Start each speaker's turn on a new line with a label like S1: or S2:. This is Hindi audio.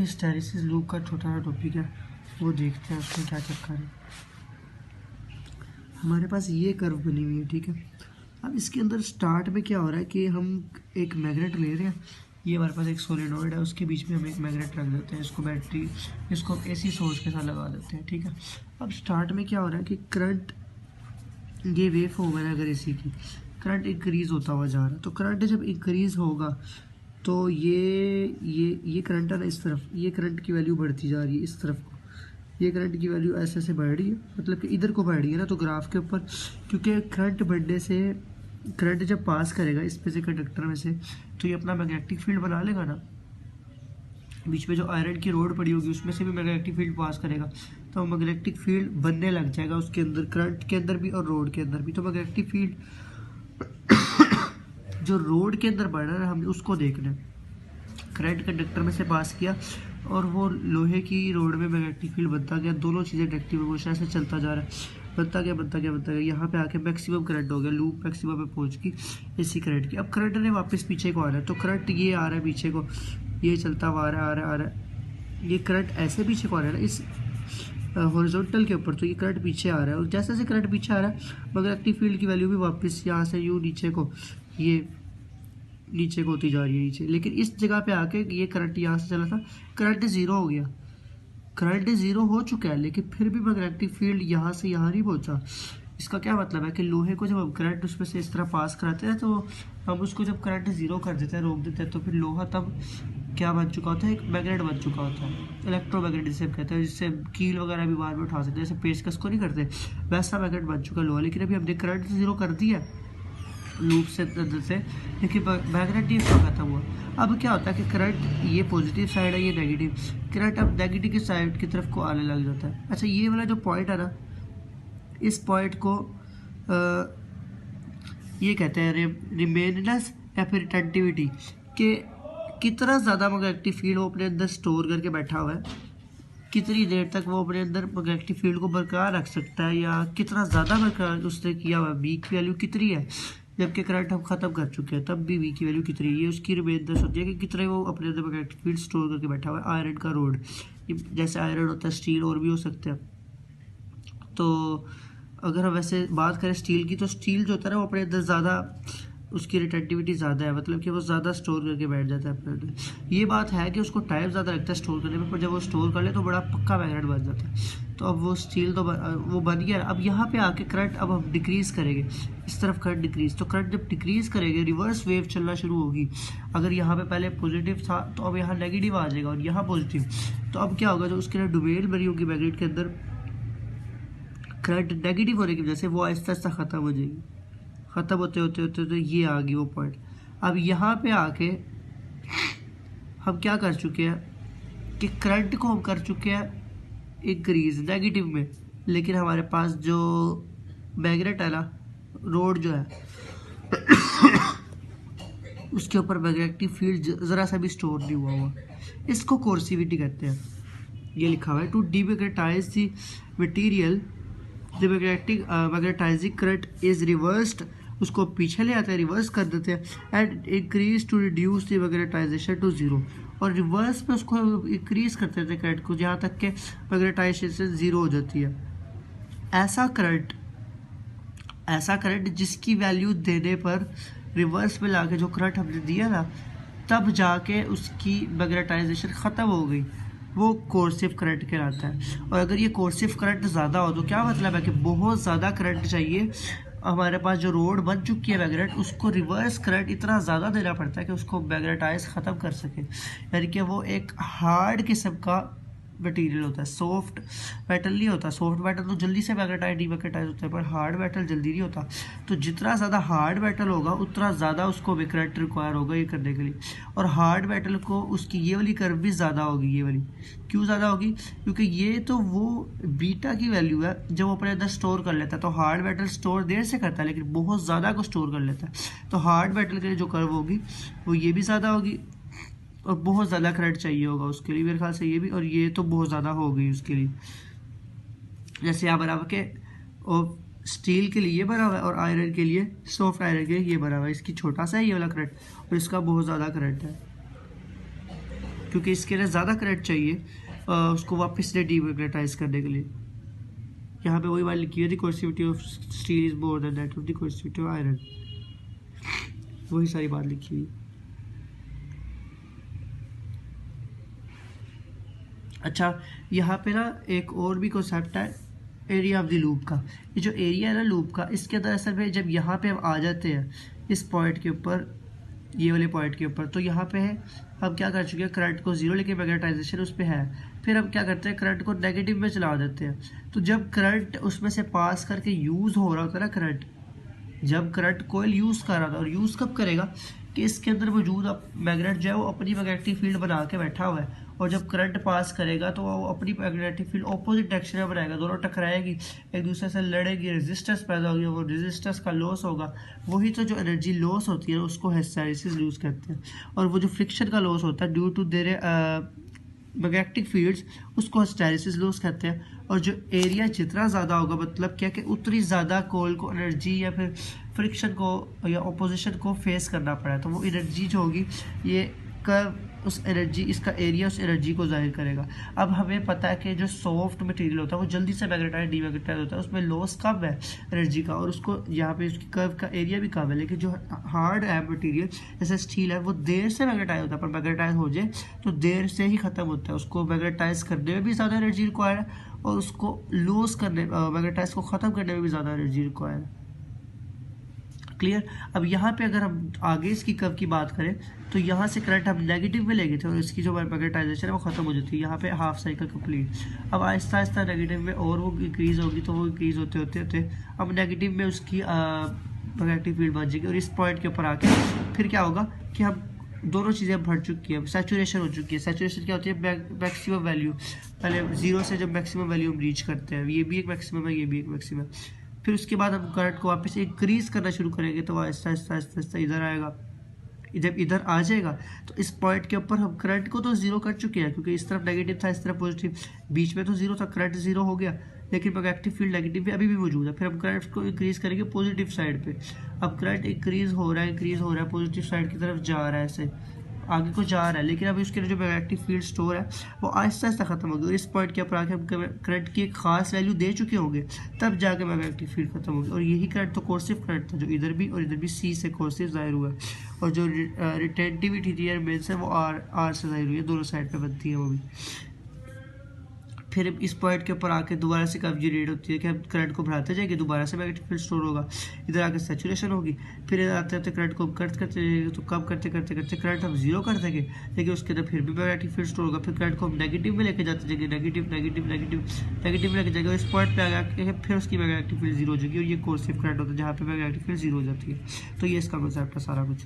S1: हिस्टैरिसीस लूप का छोटा सा टॉपिक है, वो देखते हैं उसमें क्या चक्कर है। हमारे पास ये कर्व बनी हुई है, ठीक है। अब इसके अंदर स्टार्ट में क्या हो रहा है कि हम एक मैग्नेट ले रहे हैं, ये हमारे पास एक सोलेनोइड है, उसके बीच में हम एक मैग्नेट रख देते हैं, इसको बैटरी, इसको एसी सोर्स के साथ लगा देते हैं, ठीक है। अब स्टार्ट में क्या हो रहा है कि करंट, ये वेव फॉर्म है अगर एसी की, करंट इंक्रीज़ होता हुआ जा रहा है। तो करंट जब इंक्रीज़ होगा तो ये करंट है ना इस तरफ, ये करंट की वैल्यू बढ़ती जा रही है इस तरफ को, ये करंट की वैल्यू ऐसे ऐसे बढ़ रही है, मतलब कि इधर को बढ़ रही है ना। तो ग्राफ के ऊपर, क्योंकि करंट बढ़ने से, करंट जब पास करेगा इस पे से कंडक्टर में से, तो ये अपना मैग्नेटिक फील्ड बना लेगा ना। बीच में जो आयरन की रोड पड़ी होगी उसमें से भी मैग्नेटिक फील्ड पास करेगा, तो मैग्नेटिक फील्ड बनने लग जाएगा उसके अंदर, करंट के अंदर भी और रोड के अंदर भी। तो मैग्नेटिक फील्ड जो रोड के अंदर बढ़ रहा है हमने उसको देखना है। करंट कंडक्टर में से पास किया और वो लोहे की रोड में मैग्नेटिक फील्ड बनता गया, दोनों चीज़ें डायरेक्टिव मोशन से चलता जा रहा है, बनता गया। यहाँ पे आके मैक्सिमम करंट हो गया, लूप मैक्सिमम पे पहुंच गई एसी करंट की। अब करंट ने वापस पीछे को आ रहा है, तो करंट ये आ रहा है पीछे को, ये चलता हुआ आ रहा है, ये करंट ऐसे पीछे को आ रहा है ना इस हॉरिजॉन्टल के ऊपर, तो ये करंट पीछे आ रहा है। और जैसे जैसे करंट पीछे आ रहा है मैग्नेटिक फील्ड की वैल्यू भी वापस यहाँ से यूँ नीचे को, ये नीचे को होती जा रही है नीचे। लेकिन इस जगह पे आके ये करंट यहाँ से चला था, करंट ज़ीरो हो गया, करंट ज़ीरो हो चुका है, लेकिन फिर भी मैग्नेटिक फील्ड यहाँ से यहाँ नहीं पहुँचा। इसका क्या मतलब है कि लोहे को जब हम करंट उसमें से इस तरह पास कराते हैं, तो हम उसको जब करंट ज़ीरो कर देते हैं, रोक देते हैं, तो फिर लोहा तब क्या बन चुका होता है, एक मैग्नेट बन चुका होता है, इलेक्ट्रोमैग्नेट जिसे कहते हैं, जिससे कील वगैरह भी बाद में उठा सकते हैं, जैसे पेचकस को नहीं करते, वैसा मैग्नेट बन चुका लोहा। लेकिन अभी हमने करंट ज़ीरो कर दिया लूप से अंदर से, लेकिन मैग्नेट इसका खत्म हुआ। अब क्या होता है कि करंट ये पॉजिटिव साइड है, ये नेगेटिव, करंट अब नेगेटिव की साइड की तरफ को आने लग जाता है। अच्छा, ये वाला जो पॉइंट है ना, इस पॉइंट को ये कहते हैं रिमेनेंस या फिर रिटेंटिविटी, के कितना ज़्यादा मैग्नेटिक फील्ड वो अपने अंदर स्टोर करके बैठा हुआ है, कितनी देर तक वो अपने अंदर मैग्नेटिक फील्ड को बरकरार रख सकता है, या कितना ज़्यादा बरकरार उसने किया हुआ है, बी की वैल्यू कितनी है, जबकि करंट हम खत्म कर चुके हैं तब भी वी की वैल्यू कितनी है, ये उसकी रिमेंडेंस होती है कि कितने वो अपने अंदर मैग्नेटिक फील्ड स्टोर करके बैठा हुआ है। आयरन का रोड, जैसे आयरन होता है, स्टील और भी हो सकते हैं। तो अगर हम वैसे बात करें स्टील की, तो स्टील जो होता है ना वो अपने अंदर ज़्यादा, उसकी रिटेंटिविटी ज़्यादा है, मतलब कि वो ज़्यादा स्टोर करके बैठ जाता है अपने अंदर। ये बात है कि उसको टाइम ज़्यादा लगता है स्टोर करने में, पर जब वो स्टोर कर ले तो बड़ा पक्का मैग्नेट बन जाता है। तो अब वो स्टील तो वो बन गया। अब यहाँ पे आके करंट अब हम डिक्रीज़ करेंगे, इस तरफ करंट डिक्रीज़, तो करंट जब डिक्रीज़ करेंगे रिवर्स वेव चलना शुरू होगी। अगर यहाँ पे पहले पॉजिटिव था तो अब यहाँ नेगेटिव आ जाएगा और यहाँ पॉजिटिव। तो अब क्या होगा, जो उसके लिए डोमेन बनी होगी मैग्नेट के अंदर, करंट नेगेटिव होने की वजह से वो आहिस्ता आहिस्ता ख़त्म हो जाएगी। ख़त्म होते होते होते तो ये आ गई वो पॉइंट। अब यहाँ पे आके हम क्या कर चुके हैं कि करंट को हम कर चुके हैं इंक्रीज नेगेटिव में, लेकिन हमारे पास जो मैग्नेट है ना, रोड जो है उसके ऊपर मैग्नेटिक फील्ड ज़रा सा भी स्टोर नहीं हुआ। इसको कोर्सिविटी कहते हैं। ये लिखा हुआ है, to demagnetise the material the magnetising current is reversed, उसको पीछे ले आते हैं, रिवर्स कर देते हैं, and increase to reduce the magnetisation to zero, और रिवर्स में उसको इंक्रीज करते थे करंट को, जहाँ तक के मैग्नेटाइजेशन जीरो हो जाती है। ऐसा करंट जिसकी वैल्यू देने पर रिवर्स में लाके जो करंट हमने दिया ना, तब जाके उसकी मैग्नेटाइजेशन ख़त्म हो गई, वो कोर्सिव करंट कहलाता है। और अगर ये कोर्सिव करंट ज़्यादा हो तो क्या मतलब है कि बहुत ज़्यादा करंट चाहिए, हमारे पास जो रोड बन चुकी है मैग्नेट, उसको रिवर्स करंट इतना ज़्यादा देना पड़ता है कि उसको मैग्नेटाइज ख़त्म कर सके। यानी कि वो एक हार्ड किस्म का मटेरियल होता है, सॉफ्ट मेटल नहीं होता। सॉफ्ट मेटल तो जल्दी से डीमैग्नेटाइज होता है, पर हार्ड मेटल जल्दी नहीं होता। तो जितना ज़्यादा हार्ड मेटल होगा उतना ज़्यादा उसको करंट रिक्वायर होगा ये करने के लिए। और हार्ड मेटल को उसकी ये वाली कर्व भी ज़्यादा होगी, ये वाली क्यों ज़्यादा होगी, क्योंकि ये तो वो बीटा की वैल्यू है जो वो अपने अंदर स्टोर कर लेता है। तो हार्ड मेटल स्टोर देर से करता है लेकिन बहुत ज़्यादा को स्टोर कर लेता है। तो हार्ड मेटल के लिए जो कर्व होगी वो ये भी ज़्यादा होगी और बहुत ज़्यादा करंट चाहिए होगा उसके लिए, मेरे ख्याल से ये भी, और ये तो बहुत ज़्यादा हो गई उसके लिए। जैसे यहाँ बराबर के और स्टील के लिए ये बना हुआ है और आयरन के लिए, सॉफ्ट आयरन के लिए ये बना हुआ है। इसकी छोटा सा है ये वाला करंट और इसका बहुत ज़्यादा करंट है। क्योंकि इसके लिए ज़्यादा करंट चाहिए उसको वापस से डीमैग्नेटाइज करने के लिए। यहाँ पे वही बात लिखी है, the कोर्सिविटी of steel is more than that of the कोर्सिविटी of iron, वही सारी बात लिखी हुई। अच्छा, यहाँ पे ना एक और भी कॉन्सेप्ट है एरिया ऑफ द लूप का। ये जो एरिया है ना लूप का, इसके अंदर असल में जब यहाँ पे हम आ जाते हैं इस पॉइंट के ऊपर, ये वाले पॉइंट के ऊपर, तो यहाँ पे है हम क्या कर चुके हैं, करंट को जीरो लेके मैग्नेटाइजेशन उस पर है, फिर हम क्या करते हैं करंट को नेगेटिव में चला देते हैं। तो जब करंट उसमें से पास करके यूज़ हो रहा होता है ना करंट, जब करंट कोयल यूज़ कर रहा था, और यूज़ कब करेगा कि इसके अंदर मौजूद मैग्नेट जो है वो अपनी मैग्नेटिक फील्ड बना के बैठा हुआ है, और जब करंट पास करेगा तो वो अपनी मैग्नेटिक फील्ड ऑपोजिट डायरेक्शन में बनाएगा, दोनों टकराएगी, एक दूसरे से लड़ेगी, रेजिस्टेंस पैदा होगी, वो रेजिस्टेंस का लॉस होगा। वही तो जो एनर्जी लॉस होती है उसको हिस्टैरिसीस लूज करते हैं, और वो जो फ्रिक्शन का लॉस होता है due to their magnetic fields, उसको हिस्टैरिसीस लॉस कहते हैं। और जो एरिया जितना ज़्यादा होगा, मतलब क्या कि उतनी ज़्यादा कोयल को एनर्जी या फिर फ्रिक्शन को या ऑपोजिशन को फेस करना पड़ा है, तो वो एनर्जी जो होगी ये कर्व उस एनर्जी, इसका एरिया उस एनर्जी को जाहिर करेगा। अब हमें पता है कि जो सॉफ्ट मटेरियल होता है वो जल्दी से मैग्नेटाइज डीमैग्नेटाइज होता है, उसमें लॉस कम है एनर्जी का, और उसको यहाँ पे उसकी कर्व का एरिया भी कम है। लेकिन जो हार्ड है मटेरियल जैसे स्टील है वो देर से मैग्नेटाइज होता है, पर मैग्नेटाइज हो जाए तो देर से ही ख़त्म होता है। उसको मैग्नेटाइज करने में भी ज़्यादा एनर्जी रिक्वायर है, और उसको लॉस करने मैग्नेटाइज को ख़त्म करने में भी ज़्यादा एनर्जी रिक्वायर है। क्लियर। अब यहाँ पे अगर हम आगे इसकी कर्व की बात करें तो यहाँ से करंट हम नेगेटिव में ले गए थे, और इसकी जो मैग्नेटाइजेशन है वो खत्म हो जाती है, यहाँ पे हाफ साइकिल कंप्लीट। अब आहिस्ता आहिस्ता नेगेटिव में और वो इंक्रीज होगी, तो वो इंक्रीज होते होते होते अब नेगेटिव में उसकी मैग्नेटिक फील्ड बन जाएगी, और इस पॉइंट के ऊपर आके फिर क्या होगा कि हम दोनों चीज़ें बढ़ चुकी है, सैचुरेशन हो चुकी है। सैचुरेशन क्या होती है, मैक्सिमम वैल्यू, पहले जीरो से जब मैक्सिमम वैल्यू हम रीच करते हैं, ये भी एक मैक्सिमम है, ये भी एक मैक्सिमम है, फिर उसके बाद हम करंट को वापस इंक्रीज करना शुरू करेंगे, तो आहिस्ता आहिस्ता आहिस्ता आहिस्ता इधर आएगा। जब इधर आ जाएगा तो इस पॉइंट के ऊपर हम करंट को तो जीरो कर चुके हैं, क्योंकि इस तरफ नेगेटिव था इस तरफ पॉजिटिव, बीच में तो जीरो था, करंट जीरो हो गया, लेकिन मैग्नेटिक फील्ड नेगेटिव पे अभी भी मौजूद है। फिर हम करंट को इंक्रीज करेंगे पॉजिटिव साइड पे। अब करंट इंक्रीज हो रहा है पॉजिटिव साइड की तरफ जा रहा है, ऐसे आगे को जा रहा है, लेकिन अभी उसके लिए जो मैग्नेटिक फील्ड स्टोर है वो आहिस्ता आहिस्ता खत्म हो गया। इस पॉइंट के ऊपर आके हम करंट की एक खास वैल्यू दे चुके होंगे, तब जाके मैग्नेटिक फील्ड खत्म होगी। और यही करंट तो कोर्सिव करंट था, जो इधर भी और इधर भी सी से कोर्सिव जाहिर हुआ है, और जो रिटेंटिविटी थी मेन से वो आर से जाहिर हुई है, दोनों साइड पे बनती है वो भी। फिर इस पॉइंट के ऊपर आके दोबारा से कब जनरेट होती है कि हम करंट को बढ़ाते जाएंगे, दोबारा से मैग्नेटिक फील्ड स्टोर होगा, इधर आके सैचुरेशन होगी, फिर इधर आते आते करंट को कट करते जाएंगे, तो कम करते करते करते करंट हम जीरो कर देंगे, लेकिन उसके अंदर फिर भी मैग्नेटिक फील्ड स्टोर होगा। फिर करंट को हम नेगेटिव में लेके जाते जाएंगे, नेगेटिव नेगेटिव नेगेटिव नेगेटिव लेके जाएंगे, इस पॉइंट पे आगे फिर उसकी मैग्नेटिक फील्ड जीरो हो जाएगी, और ये कोर्सिव करंट होता है जहाँ पे मैग्नेटिक फील्ड जीरो हो जाती है। तो ये इसका कॉन्सेप्ट है सारा कुछ।